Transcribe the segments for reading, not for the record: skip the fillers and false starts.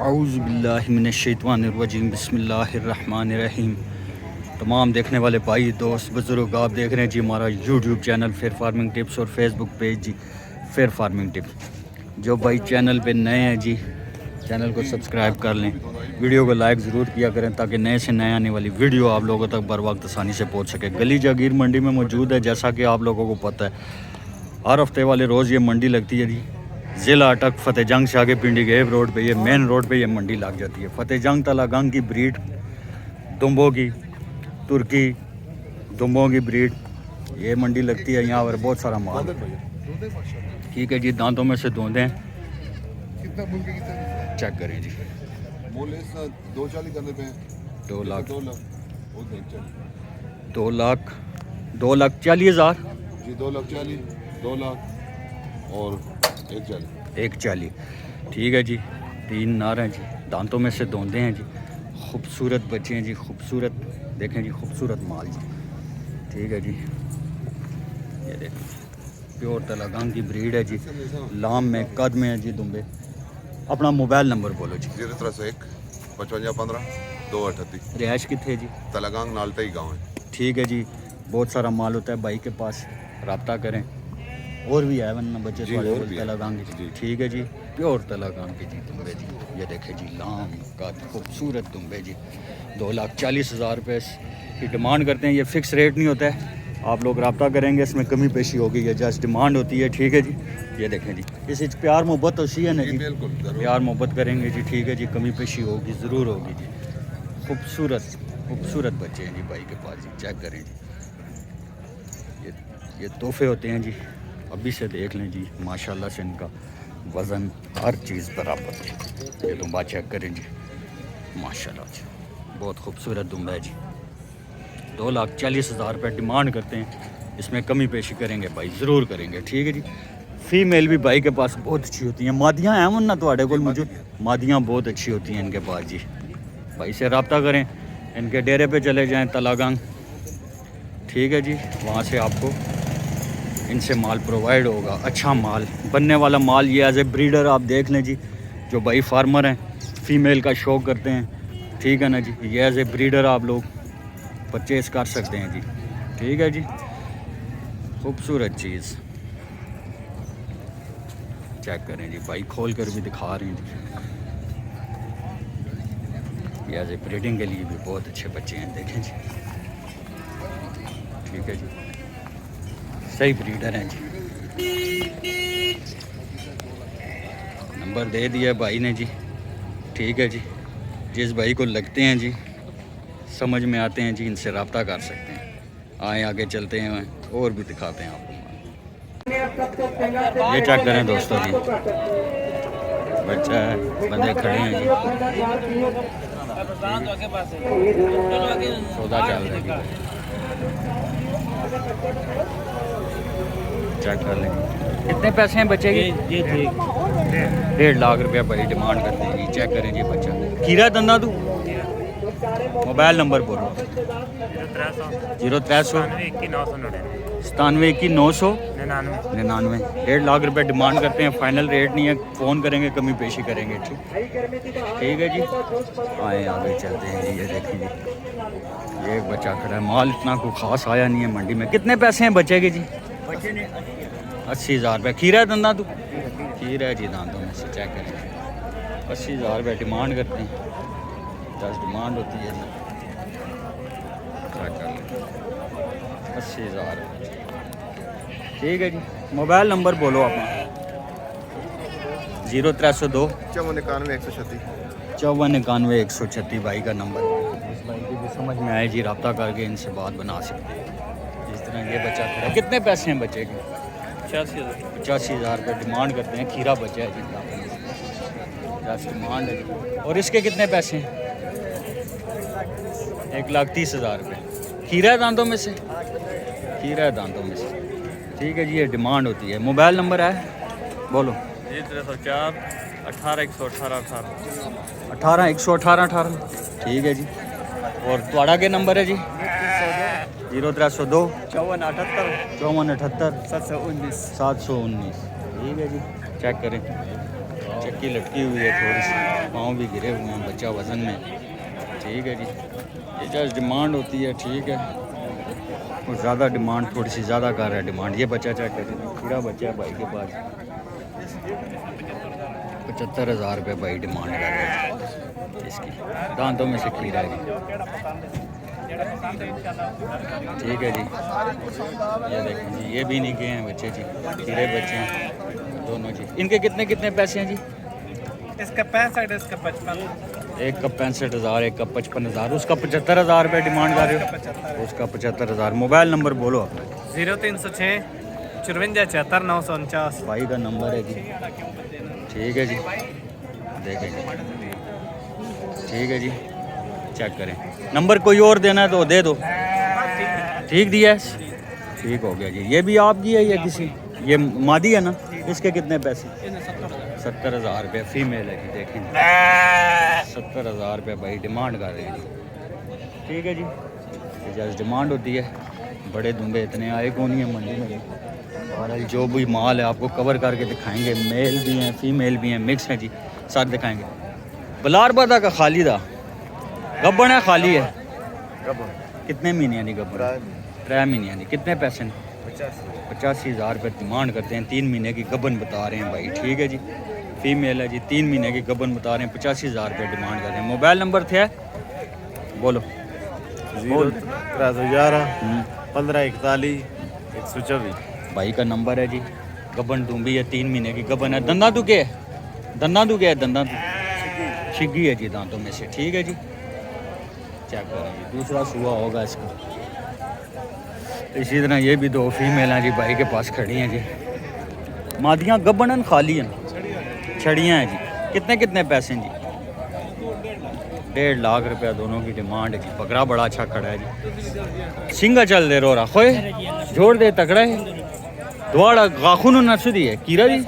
औज़ुबिल्लाहिमिनश्शैतानिर्रजीम बिस्मिल्लाहिर्रहमानिर्रहीम। तमाम देखने वाले भाई दोस्त बुज़ुर्ग, आप देख रहे हैं जी हमारा YouTube channel fair farming tips और फेसबुक पेज जी फेयर फार्मिंग टिप्स। जो भाई चैनल पे नए हैं जी, चैनल को सब्सक्राइब कर लें, वीडियो को लाइक ज़रूर किया करें ताकि नए से नए आने वाली वीडियो आप लोगों तक बर वक्त आसानी से पहुँच सके। गली जागीर मंडी में मौजूद है, जैसा कि आप लोगों को पता है हर हफ्ते वाले रोज़ ये मंडी लगती है जी। ज़िला अटक फतेहजंग से आगे पिंडी गेब रोड पे, ये मेन रोड पे ये मंडी लग जाती है। फतेहजंग तलागंग की ब्रीड दुम्बों की, तुर्की दुम्बों की ब्रीड ये मंडी लगती है। यहाँ पर बहुत सारा माल, ठीक है जी। दांतों में से धोंदे हैं, चेक करें जी। 2 लाख 2,40,000 जी, 2,40,000, 2 लाख और 1,40,000, ठीक है जी। 3 नार हैं जी, दांतों में से धोंदे हैं जी। खूबसूरत बच्चे हैं जी, खूबसूरत देखें जी, खूबसूरत माल जी, ठीक है जी। ये देखें प्योर तलागंग की ब्रीड है जी, लाम में कद में है जी दुम्बे। अपना मोबाइल नंबर बोलो जी। 031 5515 238। रिहाइश कितने जी? तलागंग नालटा ही गाँव है, ठीक है जी। बहुत सारा माल होता है भाई के पास, रब्ता करें। और भी है वरना बच्चे तलागंग की, ठीक है जी। प्योर तलागंग की जी दुम्बे जी, ये देखें जी, लाम का खूबसूरत दुम्बे जी। 2,40,000 रुपये की डिमांड करते हैं। ये फ़िक्स रेट नहीं होता है, आप लोग रब्ता करेंगे, इसमें कमी पेशी होगी, ये जस्ट डिमांड होती है, ठीक है जी। ये देखें जी, इस प्यार मोहब्बत होती है ना जी, प्यार मोहब्बत करेंगे जी, ठीक है जी। कमी पेशी होगी, ज़रूर होगी जी। खूबसूरत खूबसूरत बच्चे हैं जी भाई के पास जी, चेक करें जी। ये तोहफे होते हैं जी, अभी से देख लें जी। माशाल्लाह से इनका वज़न हर चीज़ बराबर है। ये दुम्बा चेक करें जी, माशाल्लाह से बहुत खूबसूरत दुम्बा है जी। 2,40,000 रुपये डिमांड करते हैं, इसमें कमी पेशी करेंगे भाई, ज़रूर करेंगे, ठीक है जी। फीमेल भी भाई के पास बहुत अच्छी होती हैं। मादियाँ हैं ना थोड़े को, मुझे मादियाँ बहुत अच्छी होती हैं इनके पास जी। भाई से रब्ता करें, इनके डेरे पे चले जाएं तलागंग, ठीक है जी। वहाँ से आपको इनसे माल प्रोवाइड होगा, अच्छा माल, बनने वाला माल। ये एज ए ब्रीडर आप देख लें जी, जो भाई फार्मर हैं, फीमेल का शौक़ करते हैं, ठीक है ना जी। ये एज ए ब्रीडर आप लोग परचेज़ कर सकते हैं जी, ठीक है जी। खूबसूरत चीज़ चेक करें जी, भाई खोल कर भी दिखा रहे हैं जी। ये एज ए ब्रीडिंग के लिए भी बहुत अच्छे बच्चे हैं, देखें जी, ठीक है जी। सही ब्रीडर हैं जी। नंबर दे दिया भाई ने जी, ठीक है जी। जिस भाई को लगते हैं जी, समझ में आते हैं जी, इनसे रब्ता कर सकते हैं। आए आगे चलते हैं और भी दिखाते हैं आपको। ये चेक करें दोस्तों जी, बच्चा है, बंदे खड़े हैं जी, सौदा चल रहा है जी। चेक कर लेंगे कितने पैसे हैं बच्चे के? 1.5 लाख रुपया भाई डिमांड करते हैं जी। चेक करें जी बच्चा। खीरा दंदा तू मोबाइल नंबर बोलो। 0,300 97 999। 1.5 लाख रुपये डिमांड करते हैं, फाइनल रेट नहीं है, फ़ोन करेंगे कमी पेशी करेंगे, ठीक है जी। आए आगे चलते हैं जी। ये देखिए जी, ये एक बच्चा खड़ा है, माल इतना कोई ख़ास आया नहीं है मंडी में। कितने पैसे हैं बच्चे के जी? 80,000 रुपये। खीरा दंदा तू? खीरा है जी दांतों में से, चेक करें। 80,000 रुपये डिमांड करते हैं, 10 डिमांड होती है जी। 80,000, ठीक है जी। मोबाइल नंबर बोलो अपना। 0,302 5491 136 भाई का नंबर। इस भाई की भी समझ में आए जी, रब्ता करके इनसे बात बना सकते हैं। जिस तरह ये बच्चा खड़ा, कितने पैसे हैं बच्चे के? 85,000 रुपये डिमांड करते हैं। खीरा बच्चा है जी, 10 डिमांड है जी। और इसके कितने पैसे हैं? 1,30,000 रुपये। खीरा है दांतों में से? खीरा है दांतों में से, ठीक है जी। ये डिमांड होती है। मोबाइल नंबर है बोलो। 304 18 118 18 118 18, ठीक है जी। और ਤੁਹਾਡਾ के नंबर है जी? 0,302 54 54 78 719 719, ठीक है जी। चेक करें, चेक लटकी लटकी हुई है थोड़ी सी, पाँव भी गिरे हुए हैं, बच्चा वज़न में। ठीक है जी, ये जस्ट डिमांड होती है, ठीक है। और ज़्यादा डिमांड, थोड़ी सी ज़्यादा कर रहा है डिमांड। ये बच्चा चेक करिए, खीरा बच्चा है भाई के पास, 75,000 रुपये भाई डिमांड कर रहे हैं इसकी। दांतों में से खीरा है जी। ठीक है जी, ये देखें जी, ये भी नहीं गए हैं बच्चे जी, खीरे बच्चे हैं दोनों जी। इनके कितने कितने पैसे हैं जी? इसका 65, इसका 55। एक का 65,000, एक का 55,000, उसका 75,000 रुपये डिमांड कर रहे हो, उसका 75,000। मोबाइल नंबर बोलो अपना। 0306 54 74 949। भाई का नंबर है जी। ठीक है जी, देखें जी, ठीक है जी, चेक करें। नंबर कोई और देना है तो दे दो। ठीक दिया है, ठीक हो गया जी। ये भी आपकी है या किसी? ये मादी है ना? इसके कितने पैसे? 70,000 रुपये, फीमेल है जी। देखें 70,000 रुपये भाई डिमांड कर रहे हैं जी। ठीक है जी, जैसे डिमांड होती है। बड़े दुम्बे इतने आए कौन नहीं है मंडी में। और जो भी माल है आपको कवर करके दिखाएंगे, मेल भी हैं फीमेल भी हैं, मिक्स हैं जी, साथ दिखाएंगे। बलारबादा का खाली था गब्बन है, खाली है। कितने महीने यानी गब्बन? 3 महीने यानी। कितने पैसे? 85,000 रुपये डिमांड करते हैं। 3 महीने की गब्बन बता रहे हैं भाई। ठीक है जी, फीमेल है जी, 3 महीने की गब्बन बता रहे हैं, 85,000 रुपये डिमांड कर रहे हैं। मोबाइल नंबर थे बोलो। 0311 1541 124 भाई का नंबर है जी। गब्बन दूंबी है, 3 महीने की गब्बन है। दंदा तू के है? दंदा तू के है? दंदा तू छिग्गी है जी दांतों में से। ठीक है जी, चेक करें जी, दूसरा सुआ होगा इसका। इसी तरह ये भी 2 फीमेल हैं जी भाई के पास खड़ी हैं जी। मादियाँ गब्बन खाली हैं, छड़ियाँ हैं जी। कितने कितने पैसे हैं जी? 1.5 लाख रुपया दोनों की डिमांड है जी। बकरा बड़ा अच्छा खड़ा है जी, सिंगा चल दे रो रहा खोए जोड़ दे तकड़ा है। द्वाड़ा गाखुन नसुदी है कीरा जी।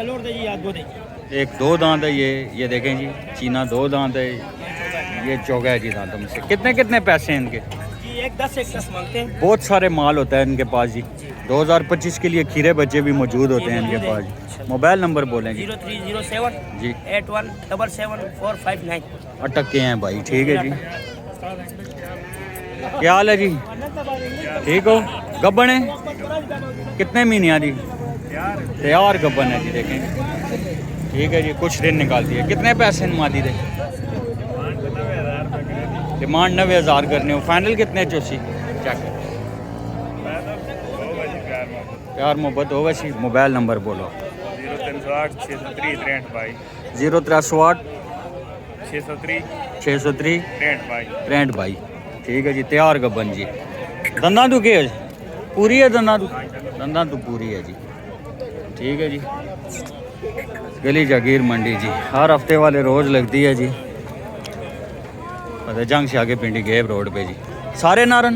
एक 2 दांत है ये देखें जी, चीना 2 दांत है, ये चौगा है जी दांतों में से। कितने कितने पैसे हैं इनके? एक 10 मांगते हैं। बहुत सारे माल होता है इनके पास जी। 2025 के लिए खीरे बच्चे भी मौजूद होते हैं इनके पास। मोबाइल नंबर बोलें जी। 0307 जी 8177 अटक के हैं भाई। ठीक है जी, क्या हाल है जी? ठीक हो? गब्बन है? कितने महीने जी? तैयार गब्बन है जी। देखें ठीक है जी, कुछ दिन निकालती है। कितने पैसे मादी दे? डिमांड 90,000 करने हो, फाइनल कितने चौसी? चेक प्यार मोहब्बत होगा सी। मोबाइल नंबर बोलो। 0308 603 62 0308 603 603 62। 62। ठीक है जी, तैयार गब्बन जी। दंदा तू के पूरी है? दंदा तू पूरी है जी। ठीक है जी, गली जागीर मंडी जी, हर हफ्ते वाले रोज़ लगती है जी। फतेह जंग से आगे पिंडी गेब रोड पे जी। सारे नारन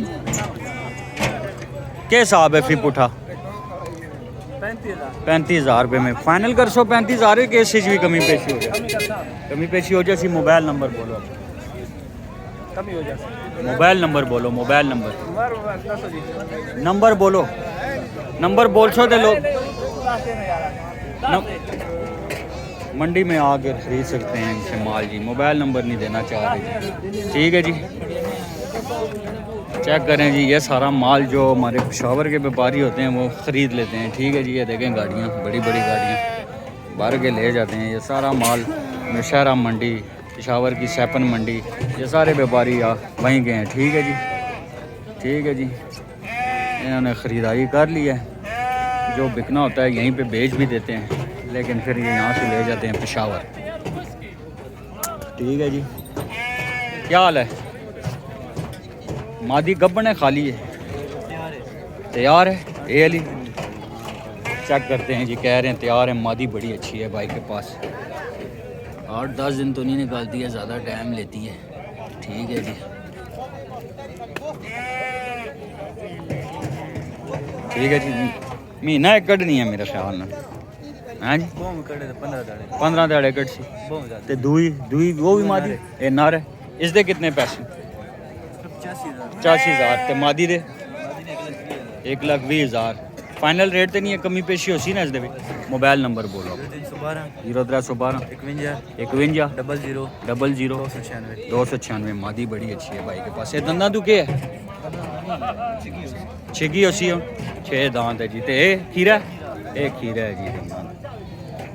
के हिसाब है? फिर पुठा 35,000 रुपये में फाइनल कर सो। 35,000 के चीज़ भी कमी पेशी हो जाए, कमी पेशी हो जाए। मोबाइल नंबर बोलो। कमी हो जाए। मोबाइल नंबर बोलो। मोबाइल नंबर बोलो। नंबर बोल सो दे लोग मंडी में आकर खरीद सकते हैं इनसे माल जी। मोबाइल नंबर नहीं देना चाह रहे जी। ठीक है जी, चेक करें जी, ये सारा माल जो हमारे पेशावर के व्यापारी होते हैं वो ख़रीद लेते हैं। ठीक है जी, ये देखें गाड़ियाँ, बड़ी बड़ी गाड़ियाँ भर के ले जाते हैं। ये सारा माल नौशहरा मंडी, पेशावर की सैपन मंडी, ये सारे व्यापारी वहीं गए हैं। ठीक है जी, ठीक है जी, इन्होंने ख़रीदारी कर ली है। जो बिकना होता है यहीं पे बेच भी देते हैं, लेकिन फिर ये यहाँ से ले जाते हैं पेशावर। ठीक है जी, क्या हाल है? मादी गब्बन है, खाली है? तैयार है? ये अली चेक करते हैं जी, कह रहे हैं तैयार है। मादी बड़ी अच्छी है भाई के पास। 8-10 दिन तो नहीं निकालती है, ज़्यादा टाइम लेती है। ठीक है जी, ठीक है जी, महीना एक कट नहीं है मेरे ख्याल में। हाँ जी 15 दाड़े कट सी। ते दूई वो भी मादी ए नर है। इसके कितने पैसे? 85,000। ते मादी दे 1,20,000। फाइनल रेट तो नहीं है, कमी पेशी हो सी ना इस दे मोबाइल नंबर बोलो 0312 51 00 296 मादी बड़ी अच्छी है भाई के पास। ये दंदा तू के है छिगी होसी हो 6 दांत है जी। तो ये खीरा है जी दंदा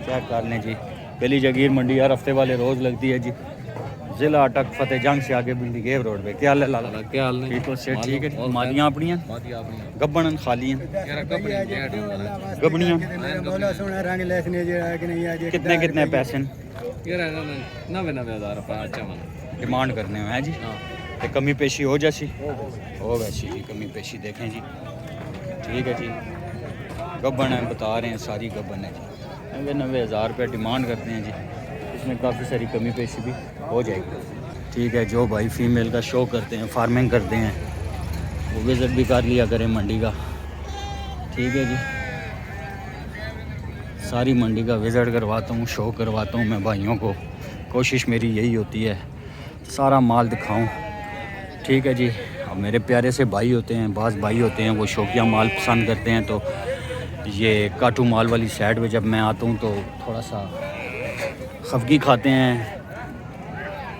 चेक कर लें जी। पहली जगीर मंडी हर हफ्ते वाले रोज़ लगती है जी। जिला अटक फतेह जंग से आगे बिल्डी गेव रोड पे। क्या हाल है लाला? क्या हाल ठीक हो सेठ? ठीक है। मादियाँ अपनियाँ गब्बन खाली हैं गबनियाँ कितने कितने पैसे डिमांड करने हैं जी? तो कमी पेशी हो जैसी हो वैसी जी। कमी पेशी देखें जी। ठीक है जी। गब्बन है बता रहे हैं, सारी गब्बन है जी। 90,000 रुपये डिमांड करते हैं जी। इसमें काफ़ी सारी कमी पेशी भी हो जाएगी। ठीक है। जो भाई फीमेल का शो करते हैं, फार्मिंग करते हैं, वो विज़िट भी कर लिया करें मंडी का। ठीक है जी। सारी मंडी का विज़िट करवाता हूँ, शो करवाता हूँ मैं भाइयों को। कोशिश मेरी यही होती है सारा माल दिखाऊं। ठीक है जी। अब मेरे प्यारे से भाई होते हैं, बाज़ भाई होते हैं, वो शौकिया माल पसंद करते हैं। तो ये काटू माल वाली साइड पे जब मैं आता हूँ तो थोड़ा सा खफगी खाते हैं।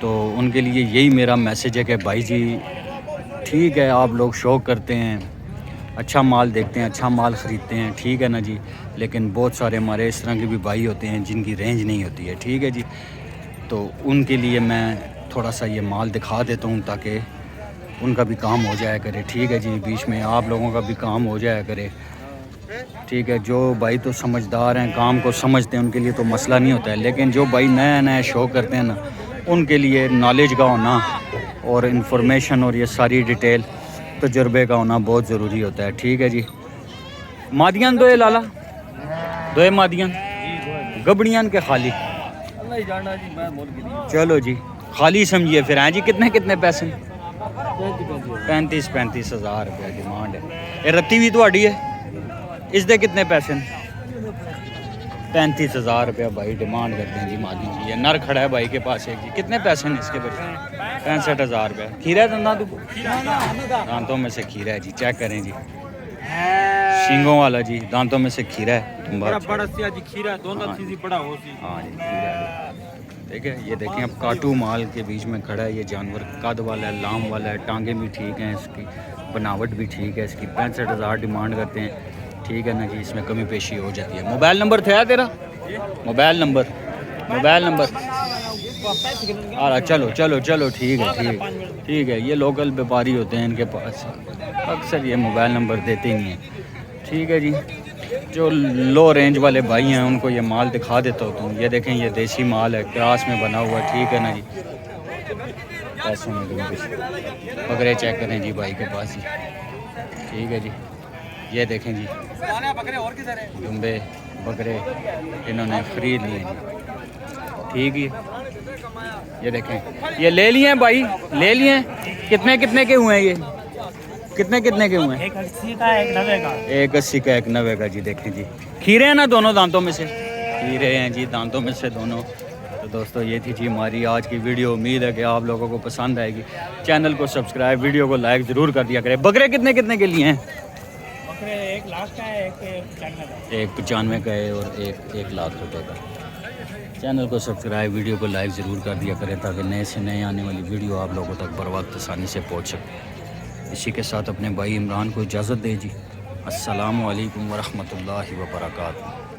तो उनके लिए यही मेरा मैसेज है कि भाई जी ठीक है, आप लोग शौक़ करते हैं, अच्छा माल देखते हैं, अच्छा माल ख़रीदते हैं, ठीक है ना जी। लेकिन बहुत सारे हमारे इस तरह के भी भाई होते हैं जिनकी रेंज नहीं होती है। ठीक है जी। तो उनके लिए मैं थोड़ा सा ये माल दिखा देता हूँ ताकि उनका भी काम हो जाया करे। ठीक है जी। बीच में आप लोगों का भी काम हो जाया करे। ठीक है। जो भाई तो समझदार हैं, काम को समझते हैं, उनके लिए तो मसला नहीं होता है। लेकिन जो भाई नया नया शो करते हैं ना, उनके लिए नॉलेज का होना और इन्फॉर्मेशन और ये सारी डिटेल तजुर्बे का होना बहुत ज़रूरी होता है। ठीक है जी। मादियान दो लाला, दो मादियान गबड़ियान के खाली? चलो जी खाली समझिए फिर। हैं जी कितने कितने पैसे? 35,000 रुपये डिमांड है। ये रत्ती भी थोड़ी है, इसके कितने पैसे? 35,000 रुपया भाई डिमांड करते हैं जी मादी जी। ये नर खड़ा है भाई के पास एक जी। कितने पैसे हैं इसके बच्चे? 65,000 रुपया। खीरा है दंदा तो दांतों में से खीरा है जी। चेक करें जी। सींगों वाला जी, दांतों में से खीरा है। हाँ जी खीरा है। ठीक है। ये देखें अब काटू माल के बीच में खड़ा है ये जानवर। कद वाला है, लाम वाला है, टांगे भी ठीक हैं, इसकी बनावट भी ठीक है। इसकी 65,000 डिमांड करते हैं। ठीक है ना जी। इसमें कमी पेशी हो जाती है। मोबाइल नंबर था तेरा? मोबाइल नंबर चलो चलो चलो ठीक है। ठीक है। ये लोकल व्यापारी होते हैं, इनके पास अक्सर ये मोबाइल नंबर देते ही नहीं हैं। ठीक है जी। जो लो रेंज वाले भाई हैं उनको ये माल दिखा देता होता हूँ। ये देखें ये देसी माल है, क्रास में बना हुआ। ठीक है ना जी। पैसों में बकरे चेक करें जी भाई के पास ही। ठीक है जी। ये देखें जी दुम्बे बकरे इन्होंने ख़रीद लिए जी। ठीक है। ये देखें ये ले लिए हैं भाई, ले लिए हैं। कितने कितने के हुए हैं ये? कितने कितने के हुए हैं? एक 80 का, एक 90 का। एक 80 का, एक 90 का जी। देखें जी खीरे हैं ना दोनों दांतों में से? खीरे हैं जी दांतों में से दोनों। तो दोस्तों ये थी जी हमारी आज की वीडियो। उम्मीद है कि आप लोगों को पसंद आएगी। चैनल को सब्सक्राइब, वीडियो को लाइक ज़रूर कर दिया करें। बकरे कितने कितने के लिए हैं? बकरे 1 लाख का है, एक 95 का। एक 95 का है और एक 1 लाख रुपए का। चैनल को सब्सक्राइब, वीडियो को लाइक ज़रूर कर दिया करें ताकि नए से नए आने वाली वीडियो आप लोगों तक बर वक्त आसानी से पहुँच सके। इसी के साथ अपने भाई इमरान को इजाज़त दे जी। अस्सलामु अलैकुम वरहमतुल्लाहि वबरकातुहू।